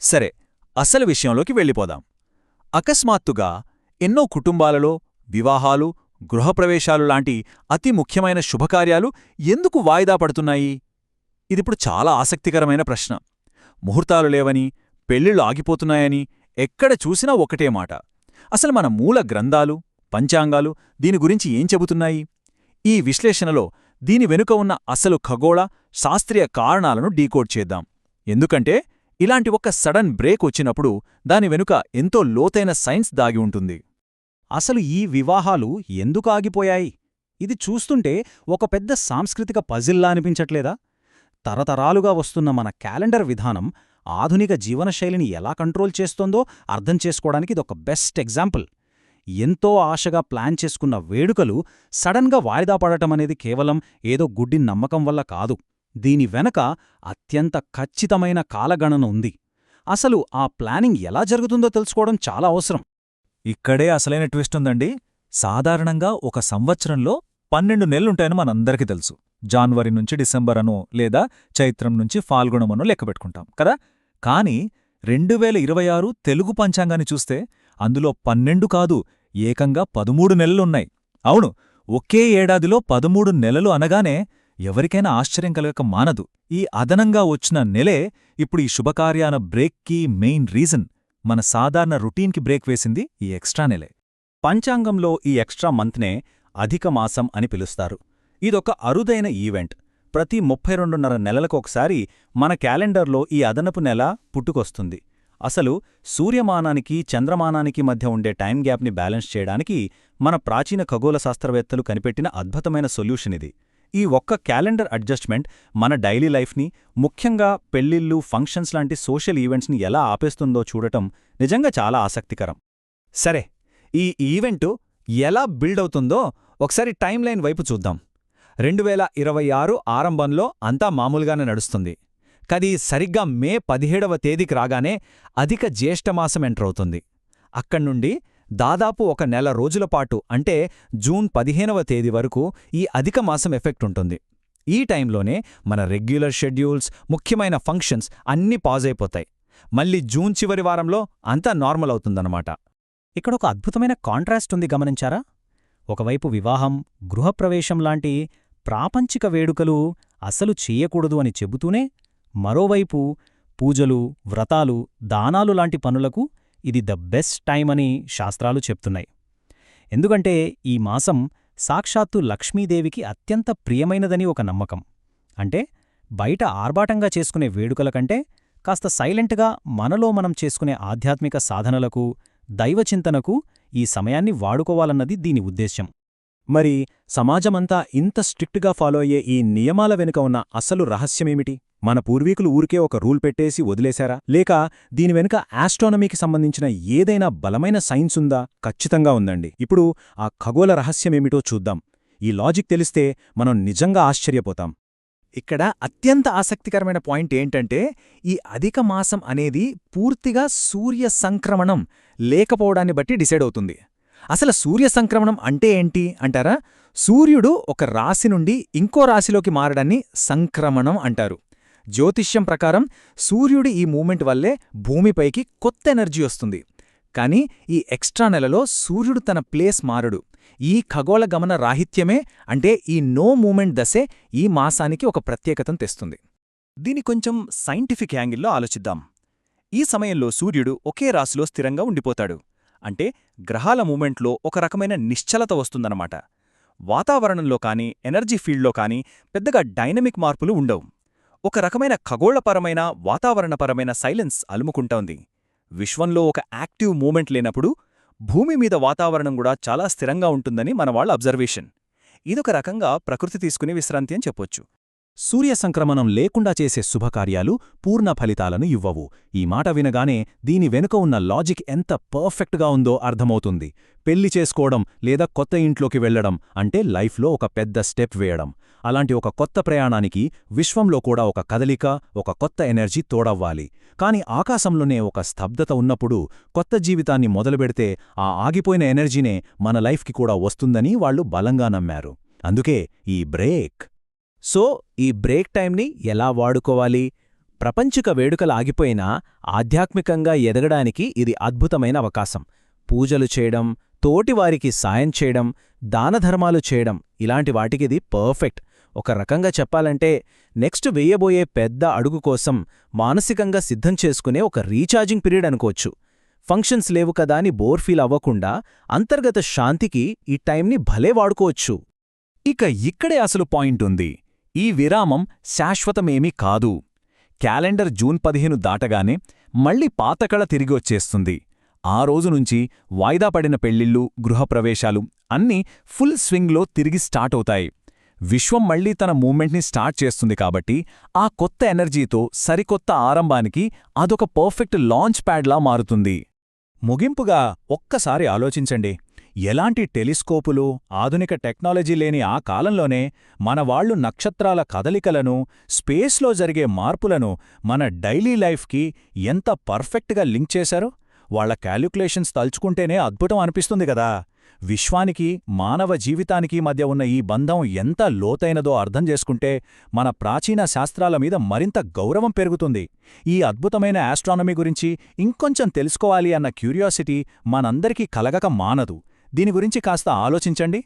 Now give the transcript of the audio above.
సరే, అసలు విషయంలోకి వెళ్ళిపోదాం. అకస్మాత్తుగా ఎన్నో కుటుంబాలలో వివాహాలు, గృహప్రవేశాలు లాంటి అతి ముఖ్యమైన శుభకార్యాలు ఎందుకు వాయిదా పడుతున్నాయి? ఇదిప్పుడు చాలా ఆసక్తికరమైన ప్రశ్న. ముహూర్తాలు లేవని, పెళ్లిళ్ళు ఆగిపోతున్నాయని ఎక్కడ చూసినా ఒకటే మాట. అసలు మన మూల గ్రంథాలు, పంచాంగాలు దీని గురించి ఏం చెబుతున్నాయి? ఈ విశ్లేషణలో దీని వెనుక ఉన్న అసలు ఖగోళ, శాస్త్రీయ కారణాలను డీకోడ్ చేద్దాం. ఎందుకంటే ఇలాంటి ఒక సడన్ బ్రేక్ వచ్చినప్పుడు దాని వెనుక ఎంతో లోతైన సైన్స్ దాగి ఉంటుంది. అసలు ఈ వివాహాలు ఎందుకు ఆగిపోయాయి? ఇది చూస్తుంటే ఒక పెద్ద సాంస్కృతిక పజిల్లా అనిపించట్లేదా? తరతరాలుగా వస్తున్న మన క్యాలెండర్ విధానం ఆధునిక జీవనశైలిని ఎలా కంట్రోల్ చేస్తోందో అర్థం చేసుకోవడానికి ఇదొక బెస్ట్ ఎగ్జాంపుల్. ఎంతో ఆశగా ప్లాన్ చేసుకున్న వేడుకలు సడన్గా వాయిదా పడటమనేది కేవలం ఏదో గుడ్డి నమ్మకం వల్ల కాదు. దీని వెనక అత్యంత ఖచ్చితమైన కాలగణన ఉంది. అసలు ఆ ప్లానింగ్ ఎలా జరుగుతుందో తెలుసుకోవడం చాలా అవసరం. ఇక్కడే అసలైన ట్విస్ట్ ఉందండి. సాధారణంగా ఒక సంవత్సరంలో 12 నెలలుంటాయని మనందరికీ తెలుసు. జాన్వరి నుంచి డిసెంబర్ అనో లేదా చైత్రం నుంచి ఫాల్గుణమనో లెక్కపెట్టుకుంటాం కదా. కానీ 2026 తెలుగు పంచాంగాన్ని చూస్తే అందులో 12 కాదు, ఏకంగా 13 నెలలున్నాయి. అవును, ఒకే ఏడాదిలో 13 నెలలు అనగానే ఎవరికైనా ఆశ్చర్యం కలగక మానదు. ఈ అదనంగా వచ్చిన నెలే ఇప్పుడు ఈ శుభకార్యాన బ్రేక్కి మెయిన్ రీజన్. మన సాధారణ రొటీన్కి బ్రేక్ వేసింది ఈ ఎక్స్ట్రా నెలే. పంచాంగంలో ఈ ఎక్స్ట్రా మంత్నే అధిక మాసం అని పిలుస్తారు. ఇదొక అరుదైన ఈవెంట్. ప్రతి 32.5 నెలలకొకసారి మన క్యాలెండర్లో ఈ అదనపు నెల పుట్టుకొస్తుంది. అసలు సూర్యమానానికి చంద్రమానానికి మధ్య ఉండే టైం గ్యాప్ని బ్యాలెన్స్ చేయడానికి మన ప్రాచీన ఖగోళ శాస్త్రవేత్తలు కనిపెట్టిన అద్భుతమైన సొల్యూషన్ ఇది. ఈ ఒక్క క్యాలెండర్ అడ్జస్ట్మెంట్ మన డైలీ లైఫ్ని, ముఖ్యంగా పెళ్లిళ్ళు, ఫంక్షన్స్ లాంటి సోషల్ ఈవెంట్స్ని ఎలా ఆపేస్తుందో చూడటం నిజంగా చాలా ఆసక్తికరం. సరే, ఈ ఈవెంటు ఎలా బిల్డ్ అవుతుందో ఒకసారి టైమ్ లైన్ వైపు చూద్దాం. 2026 ఆరంభంలో అంతా మామూలుగానే నడుస్తుంది. కది సరిగ్గా మే 17వ తేదీకి రాగానే అధిక జ్యేష్ఠమాసం ఎంటర్ అవుతుంది. అక్కడ్నుండి దాదాపు ఒక నెల రోజులపాటు అంటే జూన్ 15వ తేదీ వరకు ఈ అధిక మాసం ఎఫెక్ట్ ఉంటుంది. ఈ టైంలోనే మన రెగ్యులర్ షెడ్యూల్స్, ముఖ్యమైన ఫంక్షన్స్ అన్నీ పాజ్ అయిపోతాయి. మళ్ళీ జూన్ చివరి వారంలో అంతా నార్మల్ అవుతుందన్నమాట. ఇక్కడొక అద్భుతమైన కాంట్రాస్ట్ ఉంది, గమనించారా? ఒకవైపు వివాహం, గృహప్రవేశం లాంటి ప్రాపంచిక వేడుకలు అసలు చెయ్యకూడదు అని చెబుతూనే, మరోవైపు పూజలు, వ్రతాలు, దానాలు లాంటి పనులకు ఇది ద బెస్ట్ టైం అని శాస్త్రాలు చెప్తున్నాయి. ఎందుకంటే ఈ మాసం సాక్షాత్తు లక్ష్మీదేవికి అత్యంత ప్రియమైనదని ఒక నమ్మకం. అంటే బయట ఆర్భాటంగా చేసుకునే వేడుకల కంటే కాస్త సైలెంట్గా మనలో మనం చేసుకునే ఆధ్యాత్మిక సాధనలకు, దైవచింతనకు ఈ సమయాన్ని వాడుకోవాలన్నది దీని ఉద్దేశ్యం. మరి సమాజమంతా ఇంత స్ట్రిక్ట్గా ఫాలో అయ్యే ఈ నియమాల వెనుక ఉన్న అసలు రహస్యమేమిటి? మన పూర్వీకులు ఊరికే ఒక రూల్ పెట్టేసి వదిలేశారా? లేక దీని వెనుక ఆస్ట్రానమీకి సంబంధించిన ఏదైనా బలమైన సైన్స్ ఉందా? ఖచ్చితంగా ఉందండి. ఇప్పుడు ఆ ఖగోళ రహస్యమేమిటో చూద్దాం. ఈ లాజిక్ తెలిస్తే మనం నిజంగా ఆశ్చర్యపోతాం. ఇక్కడ అత్యంత ఆసక్తికరమైన పాయింట్ ఏంటంటే, ఈ అధిక మాసం అనేది పూర్తిగా సూర్య సంక్రమణం లేకపోవడాన్ని బట్టి డిసైడ్ అవుతుంది. అసలు సూర్య సంక్రమణం అంటే ఏంటి అంటారా? సూర్యుడు ఒక రాశి నుండి ఇంకో రాశిలోకి మారడాన్ని సంక్రమణం అంటారు. జ్యోతిష్యం ప్రకారం సూర్యుడి ఈ మూమెంట్ వల్లే భూమిపైకి కొత్త ఎనర్జీ వస్తుంది. కానీ ఈ ఎక్స్ట్రా నెలలో సూర్యుడు తన ప్లేస్ మారడు. ఈ ఖగోళ గమన రాహిత్యమే, అంటే ఈ నో మూమెంట్ దశే ఈ మాసానికి ఒక ప్రత్యేకతను తెస్తుంది. దీని కొంచెం సైంటిఫిక్ యాంగిల్లో ఆలోచిద్దాం. ఈ సమయంలో సూర్యుడు ఒకే రాశిలో స్థిరంగా ఉండిపోతాడు. అంటే గ్రహాల మూమెంట్లో ఒక రకమైన నిశ్చలత వస్తుందన్నమాట. వాతావరణంలో కానీ, ఎనర్జీ ఫీల్డ్లో కానీ పెద్దగా డైనమిక్ మార్పులు ఉండవు. ఒక రకమైన ఖగోళపరమైన, వాతావరణపరమైన సైలెన్స్ అలుముకుంటోంది. విశ్వంలో ఒక యాక్టివ్ మూమెంట్ లేనప్పుడు భూమి మీద వాతావరణం కూడా చాలా స్థిరంగా ఉంటుందని మనవాళ్ల అబ్జర్వేషన్. ఇదొక రకంగా ప్రకృతి తీసుకునే విశ్రాంతి అని చెప్పొచ్చు. సూర్య సంక్రమణం లేకుండా చేసే శుభకార్యాలు పూర్ణ ఫలితాలను ఇవ్వవు. ఈ మాట వినగానే దీని వెనుక ఉన్న లాజిక్ ఎంత పర్ఫెక్ట్గా ఉందో అర్థమవుతుంది. పెళ్లి చేసుకోవడం లేదా కొత్త ఇంట్లోకి వెళ్లడం అంటే లైఫ్లో ఒక పెద్ద స్టెప్ వేయడం. అలాంటి ఒక కొత్త ప్రయాణానికి విశ్వంలో కూడా ఒక కదలిక, ఒక కొత్త ఎనర్జీ తోడవ్వాలి. కాని ఆకాశంలోనే ఒక స్తబ్దత ఉన్నప్పుడు కొత్త జీవితాన్ని మొదలుపెడితే ఆ ఆగిపోయిన ఎనర్జీనే మన లైఫ్కి కూడా వస్తుందని వాళ్లు బలంగా నమ్మారు. అందుకే ఈ బ్రేక్. సో ఈ బ్రేక్ టైంని ఎలా వాడుకోవాలి? ప్రపంచిక వేడుకలు ఆగిపోయినా ఆధ్యాత్మికంగా ఎదగడానికి ఇది అద్భుతమైన అవకాశం. పూజలు చేయడం, తోటివారికి సాయం చేయడం, దానధర్మాలు చేయడం ఇలాంటి వాటికిది పర్ఫెక్ట్. ఒక రకంగా చెప్పాలంటే నెక్స్ట్ వెయ్యబోయే పెద్ద అడుగు కోసం మానసికంగా సిద్ధం చేసుకునే ఒక రీఛార్జింగ్ పీరియడ్ అనుకోవచ్చు. ఫంక్షన్స్ లేవు కదా అని బోర్ ఫీల్ అవ్వకుండా అంతర్గత శాంతికి ఈ టైంని భలే వాడుకోవచ్చు. ఇక ఇక్కడే అసలు పాయింట్ ఉంది. ఈ విరామం శాశ్వతమేమీ కాదు. క్యాలెండర్ జూన్ 15 దాటగానే మళ్ళీ పాతకళ తిరిగొచ్చేస్తుంది. ఆ రోజు నుంచి వాయిదా పడిన పెళ్ళిళ్ళు, గృహప్రవేశాలు అన్నీ ఫుల్ స్వింగ్లో తిరిగి స్టార్ట్ అవుతాయి. విశ్వం మళ్లీ తన మూమెంట్ని స్టార్ట్ చేస్తుంది కాబట్టి ఆ కొత్త ఎనర్జీతో సరికొత్త ఆరంభానికి అదొక పర్ఫెక్ట్ లాంచ్ ప్యాడ్లా మారుతుంది. ముగింపుగా ఒక్కసారి ఆలోచించండి. ఎలాంటి టెలిస్కోపులు, ఆధునిక టెక్నాలజీ లేని ఆ కాలంలోనే మనవాళ్లు నక్షత్రాల కదలికలను, స్పేస్లో జరిగే మార్పులను మన డైలీ లైఫ్కి ఎంత పర్ఫెక్ట్గా లింక్ చేశారో వాళ్ల క్యాల్కులేషన్స్ తలుచుకుంటేనే అద్భుతం అనిపిస్తుంది కదా. విశ్వానికి, మానవ జీవితానికి మధ్య ఉన్న ఈ బంధం ఎంత లోతైనదో అర్థం చేసుకుంటే మన ప్రాచీన శాస్త్రాల మీద మరింత గౌరవం పెరుగుతుంది. ఈ అద్భుతమైన ఆస్ట్రానమీ గురించి ఇంకొంచెం తెలుసుకోవాలి అన్న క్యూరియాసిటీ మనందరికీ కలగక మానదు. దీని గురించి కాస్త ఆలోచించండి.